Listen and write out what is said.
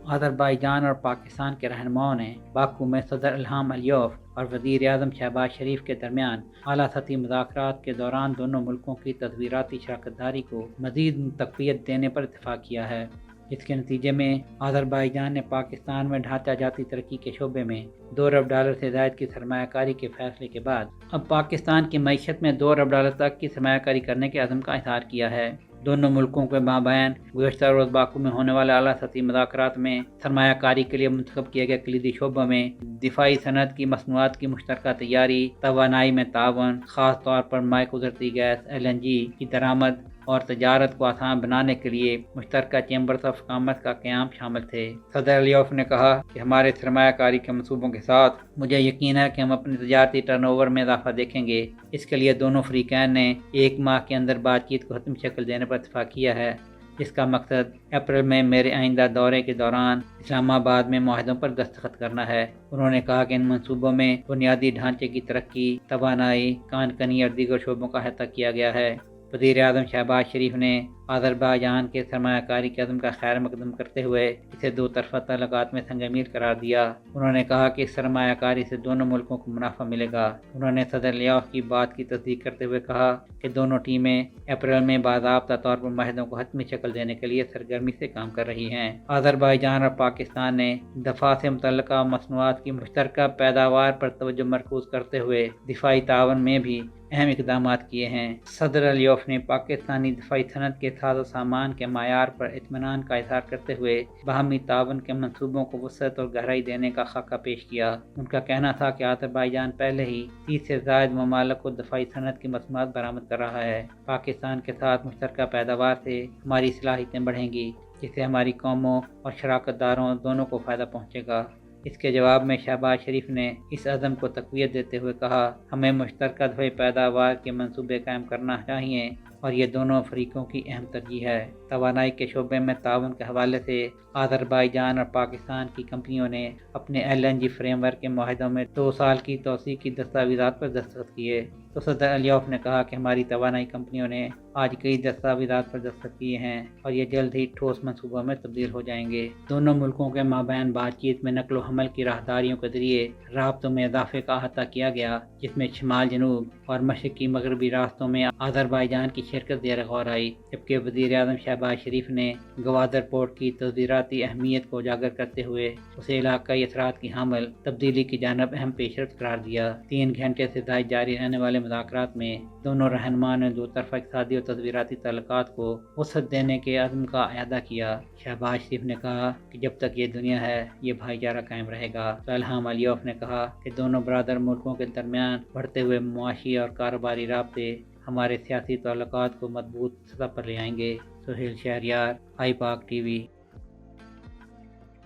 آذربائیجان اور پاکستان کے رہنماؤں نے باکو میں صدر الہام علیوف اور وزیر اعظم شہباز شریف کے درمیان اعلیٰ سطحی مذاکرات کے دوران دونوں ملکوں کی تدبیراتی شراکت داری کو مزید تقویت دینے پر اتفاق کیا ہے۔ اس کے نتیجے میں آذربائیجان نے پاکستان میں ڈھانچہ جاتی ترقی کے شعبے میں $2 ارب سے زائد کی سرمایہ کاری کے فیصلے کے بعد اب پاکستان کی معیشت میں $2 ارب تک کی سرمایہ کاری کرنے کے عزم کا اظہار کیا ہے۔ دونوں ملکوں کے مابین گزشتہ روز باکو میں ہونے والے اعلیٰ سطحی مذاکرات میں سرمایہ کاری کے لیے منتخب کیے گئے کلیدی شعبوں میں دفاعی صنعت کی مصنوعات کی مشترکہ تیاری، توانائی میں تعاون، خاص طور پر مائع قدرتی گیس LNG کی درآمد اور تجارت کو آسان بنانے کے لیے مشترکہ چیمبرز آف کامرس کا قیام شامل تھے۔ صدر علیوف نے کہا کہ ہمارے سرمایہ کاری کے منصوبوں کے ساتھ مجھے یقین ہے کہ ہم اپنے تجارتی ٹرن اوور میں اضافہ دیکھیں گے۔ اس کے لیے دونوں فریقین نے 1 ماہ کے اندر بات چیت کو حتمی شکل دینے پر اتفاق کیا ہے، جس کا مقصد اپریل میں میرے آئندہ دورے کے دوران اسلام آباد میں معاہدوں پر دستخط کرنا ہے۔ انہوں نے کہا کہ ان منصوبوں میں بنیادی ڈھانچے کی ترقی، توانائی، کان کنی اور دیگر شعبوں کا احاطہ کیا گیا ہے۔ وزیر اعظم شہباز شریف نے آذربائیجان کے سرمایہ کاری کے عزم کا خیر مقدم کرتے ہوئے اسے 2 طرفہ تعلقات میں سنگ میل قرار دیا۔ انہوں نے کہا کہ اس سرمایہ کاری سے دونوں ملکوں کو منافع ملے گا۔ انہوں نے صدر علیوف کی بات کی تصدیق کرتے ہوئے کہا کہ دونوں ٹیمیں اپریل میں باضابطہ طور پر معاہدوں کو حتمی شکل دینے کے لیے سرگرمی سے کام کر رہی ہیں۔ آذربائیجان اور پاکستان نے دفاع سے متعلقہ مصنوعات کی مشترکہ پیداوار پر توجہ مرکوز کرتے ہوئے دفاعی تعاون میں بھی اہم اقدامات کیے ہیں۔ صدر علیوف نے پاکستانی دفاعی صنعت کے ساز و سامان کے معیار پر اطمینان کا اظہار کرتے ہوئے باہمی تعاون کے منصوبوں کو وسعت اور گہرائی دینے کا خاکہ پیش کیا۔ ان کا کہنا تھا کہ آذربائیجان پہلے ہی 30 سے زائد ممالک کو دفاعی صنعت کی مصنوعات برآمد کر رہا ہے۔ پاکستان کے ساتھ مشترکہ پیداوار سے ہماری صلاحیتیں بڑھیں گی، جس سے ہماری قوموں اور شراکت داروں دونوں کو فائدہ پہنچے گا۔ اس کے جواب میں شہباز شریف نے اس عزم کو تقویت دیتے ہوئے کہا، ہمیں مشترکہ دفاعی پیداوار کے منصوبے قائم کرنا چاہیے اور یہ دونوں فریقوں کی اہم ترجیح ہے۔ توانائی کے شعبے میں تعاون کے حوالے سے آذربائیجان اور پاکستان کی کمپنیوں نے اپنے LNG فریم ورک کے معاہدوں میں 2 سال کی توسیع کی دستاویزات پر دستخط کیے۔ تو صدر علیوف نے کہا کہ ہماری توانائی کمپنیوں نے آج کئی دستاویزات پر دستخط کیے ہیں اور یہ جلد ہی ٹھوس منصوبوں میں تبدیل ہو جائیں گے۔ دونوں ملکوں کے مابین بات چیت میں نقل و حمل کی راہداریوں کے ذریعے رابطوں میں اضافے کا احاطہ کیا گیا، جس میں شمال جنوب اور مشرقی مغربی راستوں میں آذربائیجان کی شرکت زیر غور آئی، جبکہ وزیر اعظم شہباز شریف نے گوادر پورٹ کی تصدیراتی اہمیت کو اجاگر کرتے ہوئے اسے علاقائی اثرات کی حامل تبدیلی کی جانب اہم پیشرفت قرار دیا۔ 3 گھنٹے سے زائد جاری رہنے والے مذاکرات میں دونوں رہنماؤں نے 2 طرفہ اقتصادی اور تدبیراتی تعلقات کو وسعت دینے کے عزم کا اعادہ کیا۔ شہباز شریف نے کہا کہ جب تک یہ دنیا ہے، یہ بھائی چارہ قائم رہے گا۔ تو الہام علیوف نے کہا کہ دونوں برادر ملکوں کے درمیان بڑھتے ہوئے معاشی اور کاروباری رابطے ہمارے سیاسی تعلقات کو مضبوط سطح پر لے آئیں گے۔ سہیل شہریار، آئی پاک TV۔